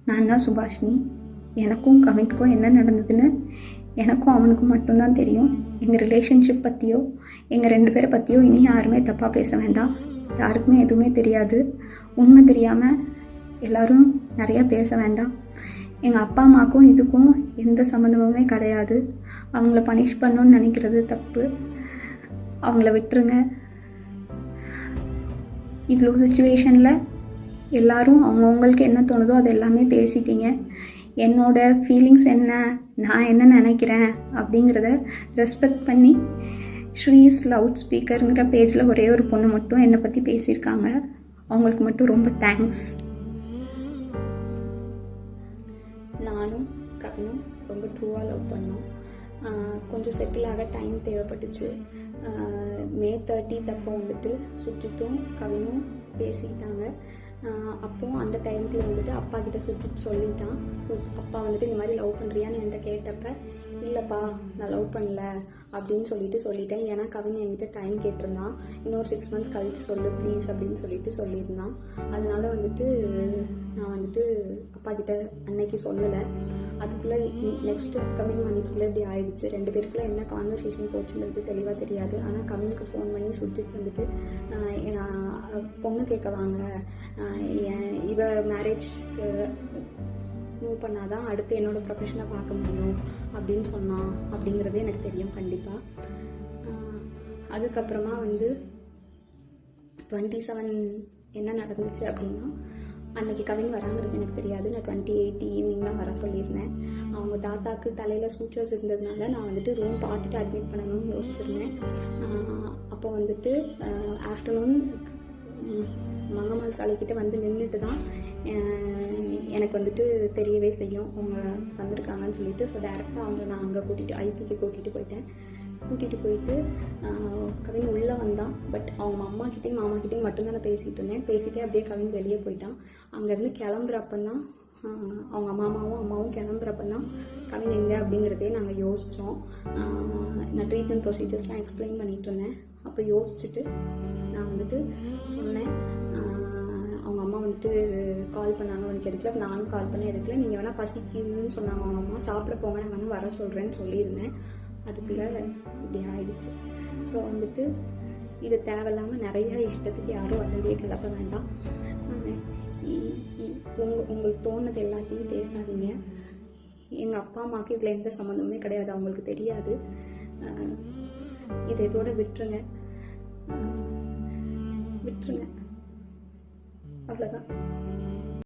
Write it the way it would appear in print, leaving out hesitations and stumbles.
நான் தான் சுபாஷினி. எனக்கும் கவினுக்கும் என்ன நடந்ததுன்னு எனக்கும் அவனுக்கும் மட்டும்தான் தெரியும். எங்கள் ரிலேஷன்ஷிப் பற்றியோ எங்கள் 2 பேரை பற்றியோ இனி யாருமே தப்பாக பேச வேண்டாம். யாருக்குமே எதுவுமே தெரியாது. உண்மை தெரியாமல் எல்லோரும் நிறையா பேச வேண்டாம். எங்கள் அப்பா அம்மாவுக்கும் இதுக்கும் எந்த சம்மந்தமுமே கிடையாது. அவங்கள பனிஷ் பண்ணணுன்னு நினைக்கிறது தப்பு. அவங்கள விட்டுருங்க. இவ்வளோ சுச்சுவேஷனில் எல்லோரும் அவங்கவுங்களுக்கு என்ன தோணுதோ அது எல்லாமே பேசிட்டீங்க. என்னோடய ஃபீலிங்ஸ் என்ன, நான் என்ன நினைக்கிறேன் அப்படிங்கிறத ரெஸ்பெக்ட் பண்ணி ஸ்ரீஸ் லவுட் ஸ்பீக்கருங்கிற பேஜில் ஒரே ஒரு பொண்ணு மட்டும் என்னை பற்றி பேசியிருக்காங்க. அவங்களுக்கு மட்டும் ரொம்ப தேங்க்ஸ். நானும் கவினும் ரொம்ப ட்ரூவாக லவ் பண்ணோம். கொஞ்சம் செட்டில் ஆக டைம் தேவைப்பட்டுச்சு. May 30 அப்போ வந்துட்டு சுற்றித்தும் கவினும் பேசிக்கிட்டாங்க. அப்போது அந்த டைமுக்கு வந்துட்டு அப்பா கிட்ட சுற்றிட்டு சொல்லிட்டான். அப்பா வந்துட்டு இந்த மாதிரி லவ் பண்ணுறியான்னு என்கிட்ட கேட்டப்ப இல்லைப்பா நான் லவ் பண்ணல அப்படின்னு சொல்லிட்டேன். ஏன்னா கவின் என்கிட்ட டைம் கேட்டிருந்தான். இன்னொரு 6 months கழிச்சு சொல்லு ப்ளீஸ் அப்படின்னு சொல்லியிருந்தான். அதனால வந்துட்டு நான் வந்துட்டு அப்பா கிட்ட அன்னைக்கு சொல்லலை. அதுக்குள்ளே நெக்ஸ்ட் அப்கமிங் மந்த்துக்குள்ளே இப்படி ஆயிடுச்சு. 2 பேருக்குள்ளே என்ன கான்வர்சேஷன் போச்சுங்கிறது தெளிவாக தெரியாது. ஆனால் கவினுக்கு ஃபோன் பண்ணி சுற்றிட்டு வந்துட்டு பொண்ணு கேட்க வாங்க, இவ மேரேஜ் மூவ் பண்ணாதான் அடுத்து என்னோடய ப்ரொஃபஷனை பார்க்க முடியும் அப்படின்னு சொன்னான். அப்படிங்கிறது எனக்கு தெரியும் கண்டிப்பாக. அதுக்கப்புறமா வந்து 27 என்ன நடந்துச்சு அப்படின்னா, அன்றைக்கி கவின் வராங்கிறது எனக்கு தெரியாது. நான் 28 ஈவினிங் தான் வர சொல்லியிருந்தேன். அவங்க தாத்தாவுக்கு தலையில் சூச்சர்ஸ் இருந்ததுனால நான் வந்துட்டு ரூம் பார்த்துட்டு அட்மிட் பண்ணணும்னு யோசிச்சிருந்தேன். அப்போ வந்துட்டு ஆஃப்டர்நூன் மங்கம்மாள் சாலைக்கிட்ட வந்து நின்றுட்டு தான் எனக்கு வந்துட்டு தெரியவே செய்யும் அவங்க வந்திருக்காங்கன்னு சொல்லிட்டு. ஸோ டேரெக்டாக நான் அங்கே ஐபிக்கு கூட்டிகிட்டு போயிட்டு கவின் உள்ளே வந்தான். பட் அவங்க அம்மாக்கிட்டையும் மாமாக்கிட்டையும் மட்டும்தான் நான் பேசிகிட்டு இருந்தேன். பேசிகிட்டே அப்படியே கவின் வெளியே போயிட்டான். அங்கேருந்து கிளம்புறப்பந்தான் அவங்க அம்மாவும் கிளம்புறப்பந்தான் கவின் எங்கே அப்படிங்கிறதே நாங்கள் யோசித்தோம். நான் ட்ரீட்மெண்ட் ப்ரொசீஜர்ஸ்லாம் எக்ஸ்பிளைன் பண்ணிகிட்டு இருந்தேன். அப்போ யோசிச்சுட்டு நான் வந்துட்டு சொன்னேன். அவங்க அம்மா வந்துட்டு கால் பண்ணாங்க, உனக்கு எடுக்கல. நானும் கால் பண்ணி எடுக்கல. நீங்கள் வேணால் பசிக்குதுன்னு சொன்னாங்க அவங்க அம்மா, சாப்பிட போங்க, நான் வேணால் வர சொல்கிறேன்னு சொல்லியிருந்தேன். அதுக்குள்ளே இப்படி ஆயிடுச்சு. ஸோ வந்துட்டு இது தேவையில்லாமல் நிறையா இஷ்டத்துக்கு யாரும் வதந்தியை கிளப்ப வேண்டாம். உங்களுக்கு தோணுது எல்லாத்தையும் பேசாதீங்க. எங்கள் அப்பா அம்மாவுக்கு இதில் எந்த சம்மந்தமுமே கிடையாது, அவங்களுக்கு தெரியாது. இதை இதோட விட்டுருங்க. அவ்வளோதான்.